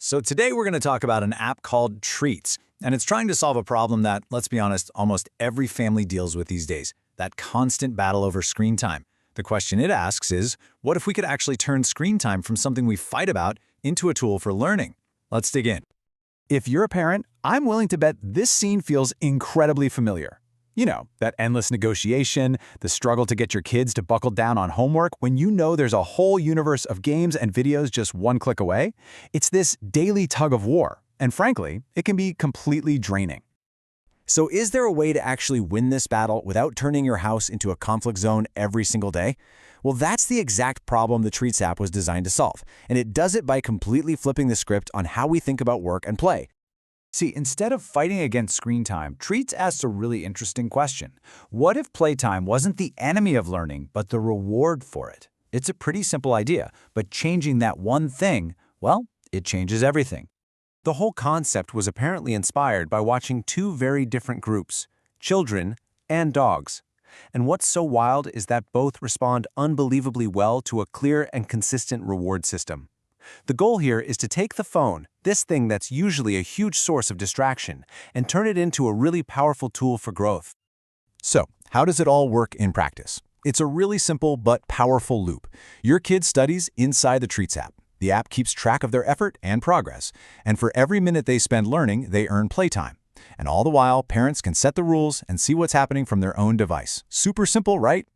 So today we're going to talk about an app called Treats, and it's trying to solve a problem that, let's be honest, almost every family deals with these days, that constant battle over screen time. The question it asks is, what if we could actually turn screen time from something we fight about into a tool for learning? Let's dig in. If you're a parent, I'm willing to bet this scene feels incredibly familiar. You know, that endless negotiation, the struggle to get your kids to buckle down on homework when you know there's a whole universe of games and videos just one click away. It's this daily tug of war, and frankly, it can be completely draining. So is there a way to actually win this battle without turning your house into a conflict zone every single day? Well, that's the exact problem the Treats app was designed to solve, and it does it by completely flipping the script on how we think about work and play. See, instead of fighting against screen time, Treats asks a really interesting question. What if playtime wasn't the enemy of learning, but the reward for it? It's a pretty simple idea, but changing that one thing, well, it changes everything. The whole concept was apparently inspired by watching two very different groups, children and dogs. And what's so wild is that both respond unbelievably well to a clear and consistent reward system. The goal here is to take the phone, this thing that's usually a huge source of distraction, and turn it into a really powerful tool for growth. So, how does it all work in practice? It's a really simple but powerful loop. Your kid studies inside the Treats app. The app keeps track of their effort and progress, and for every minute they spend learning, they earn playtime. And all the while, parents can set the rules and see what's happening from their own device. Super simple, right?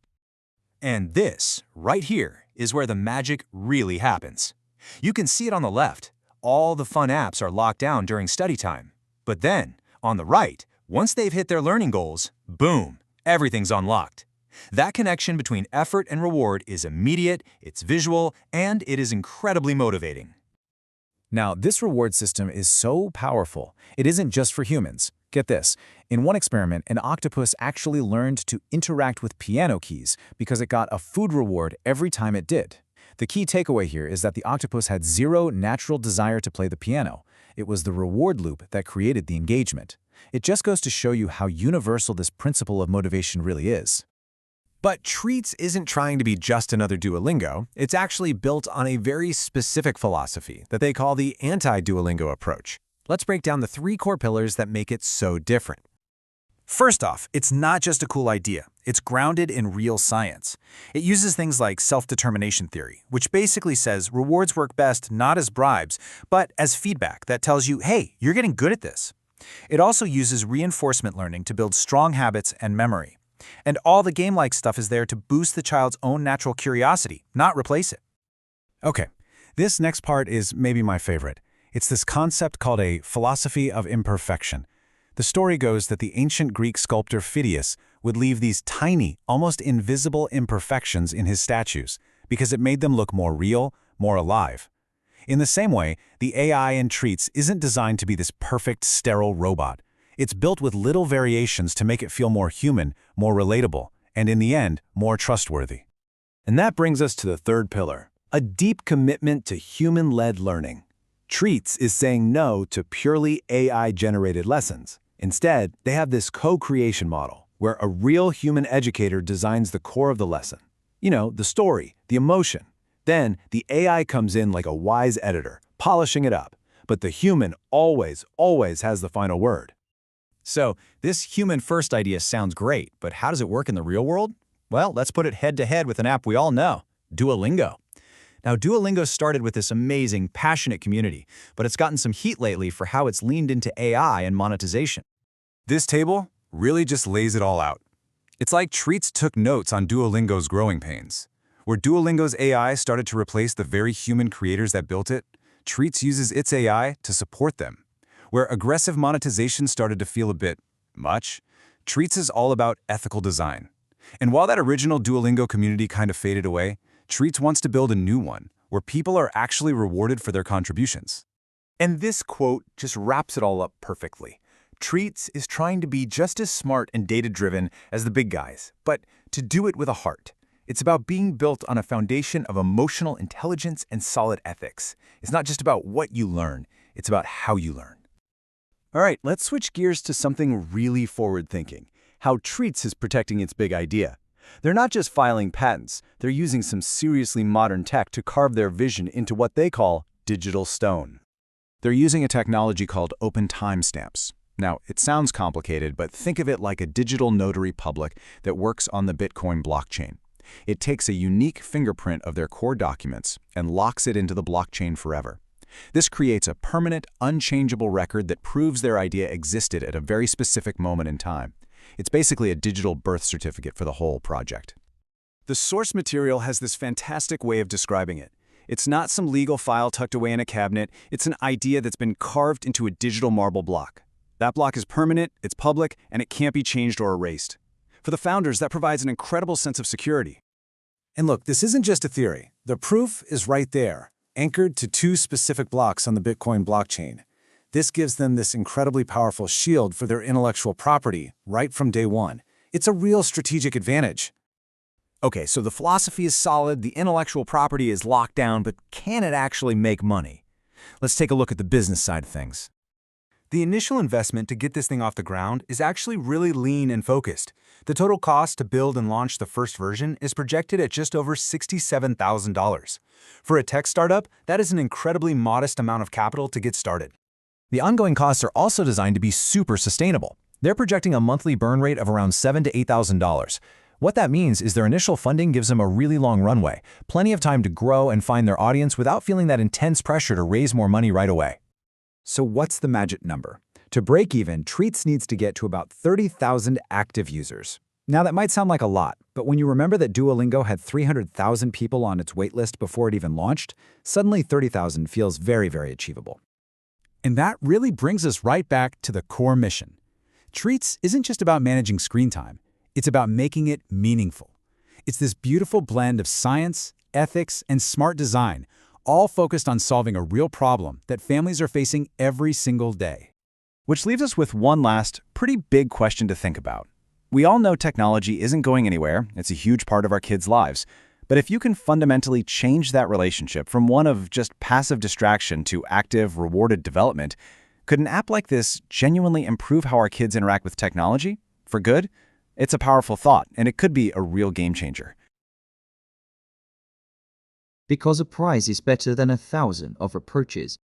And this, right here, is where the magic really happens. You can see it on the left. All the fun apps are locked down during study time. But then, on the right, once they've hit their learning goals, boom, everything's unlocked. That connection between effort and reward is immediate, it's visual, and it is incredibly motivating. Now, this reward system is so powerful, it isn't just for humans. Get this, in one experiment, an octopus actually learned to interact with piano keys because it got a food reward every time it did. The key takeaway here is that the octopus had zero natural desire to play the piano. It was the reward loop that created the engagement. It just goes to show you how universal this principle of motivation really is. But Treats isn't trying to be just another Duolingo. It's actually built on a very specific philosophy that they call the anti-Duolingo approach. Let's break down the three core pillars that make it so different. First off, it's not just a cool idea. It's grounded in real science. It uses things like self-determination theory, which basically says rewards work best not as bribes, but as feedback that tells you, hey, you're getting good at this. It also uses reinforcement learning to build strong habits and memory. And all the game-like stuff is there to boost the child's own natural curiosity, not replace it. Okay, this next part is maybe my favorite. It's this concept called a philosophy of imperfection. The story goes that the ancient Greek sculptor Phidias would leave these tiny, almost invisible imperfections in his statues because it made them look more real, more alive. In the same way, the AI in Treats isn't designed to be this perfect, sterile robot. It's built with little variations to make it feel more human, more relatable, and in the end, more trustworthy. And that brings us to the third pillar, a deep commitment to human-led learning. Treats is saying no to purely AI-generated lessons. Instead, they have this co-creation model, where a real human educator designs the core of the lesson. You know, the story, the emotion. Then, the AI comes in like a wise editor, polishing it up. But the human always has the final word. So, this human-first idea sounds great, but how does it work in the real world? Well, let's put it head-to-head with an app we all know, Duolingo. Now, Duolingo started with this amazing, passionate community, but it's gotten some heat lately for how it's leaned into AI and monetization. This table really just lays it all out. It's like Treats took notes on Duolingo's growing pains. Where Duolingo's AI started to replace the very human creators that built it, Treats uses its AI to support them. Where aggressive monetization started to feel a bit much, Treats is all about ethical design. And while that original Duolingo community kind of faded away, Treats wants to build a new one, where people are actually rewarded for their contributions. And this quote just wraps it all up perfectly. Treats is trying to be just as smart and data-driven as the big guys, but to do it with a heart. It's about being built on a foundation of emotional intelligence and solid ethics. It's not just about what you learn, it's about how you learn. All right, let's switch gears to something really forward-thinking, how Treats is protecting its big idea. They're not just filing patents, they're using some seriously modern tech to carve their vision into what they call digital stone. They're using a technology called open timestamps. Now, it sounds complicated, but think of it like a digital notary public that works on the Bitcoin blockchain. It takes a unique fingerprint of their core documents and locks it into the blockchain forever. This creates a permanent, unchangeable record that proves their idea existed at a very specific moment in time. It's basically a digital birth certificate for the whole project. The source material has this fantastic way of describing it. It's not some legal file tucked away in a cabinet, it's an idea that's been carved into a digital marble block. That block is permanent, it's public, and it can't be changed or erased. For the founders, that provides an incredible sense of security. And look, this isn't just a theory. The proof is right there, anchored to 2 specific blocks on the Bitcoin blockchain. This gives them this incredibly powerful shield for their intellectual property right from day one. It's a real strategic advantage. Okay, so the philosophy is solid, the intellectual property is locked down, but can it actually make money? Let's take a look at the business side of things. The initial investment to get this thing off the ground is actually really lean and focused. The total cost to build and launch the first version is projected at just over $67,000. For a tech startup, that is an incredibly modest amount of capital to get started. The ongoing costs are also designed to be super sustainable. They're projecting a monthly burn rate of around $7,000 to $8,000. What that means is their initial funding gives them a really long runway, plenty of time to grow and find their audience without feeling that intense pressure to raise more money right away. So what's the magic number? To break even, Teats needs to get to about 30,000 active users. Now that might sound like a lot, but when you remember that Duolingo had 300,000 people on its waitlist before it even launched, suddenly 30,000 feels very, very achievable. And that really brings us right back to the core mission. Teats isn't just about managing screen time. It's about making it meaningful. It's this beautiful blend of science, ethics, and smart design, all focused on solving a real problem that families are facing every single day. Which leaves us with one last, pretty big question to think about. We all know technology isn't going anywhere. It's a huge part of our kids' lives. But if you can fundamentally change that relationship from one of just passive distraction to active, rewarded development, could an app like this genuinely improve how our kids interact with technology? For good? It's a powerful thought, and it could be a real game changer. Because a price is better than 1,000 of approaches,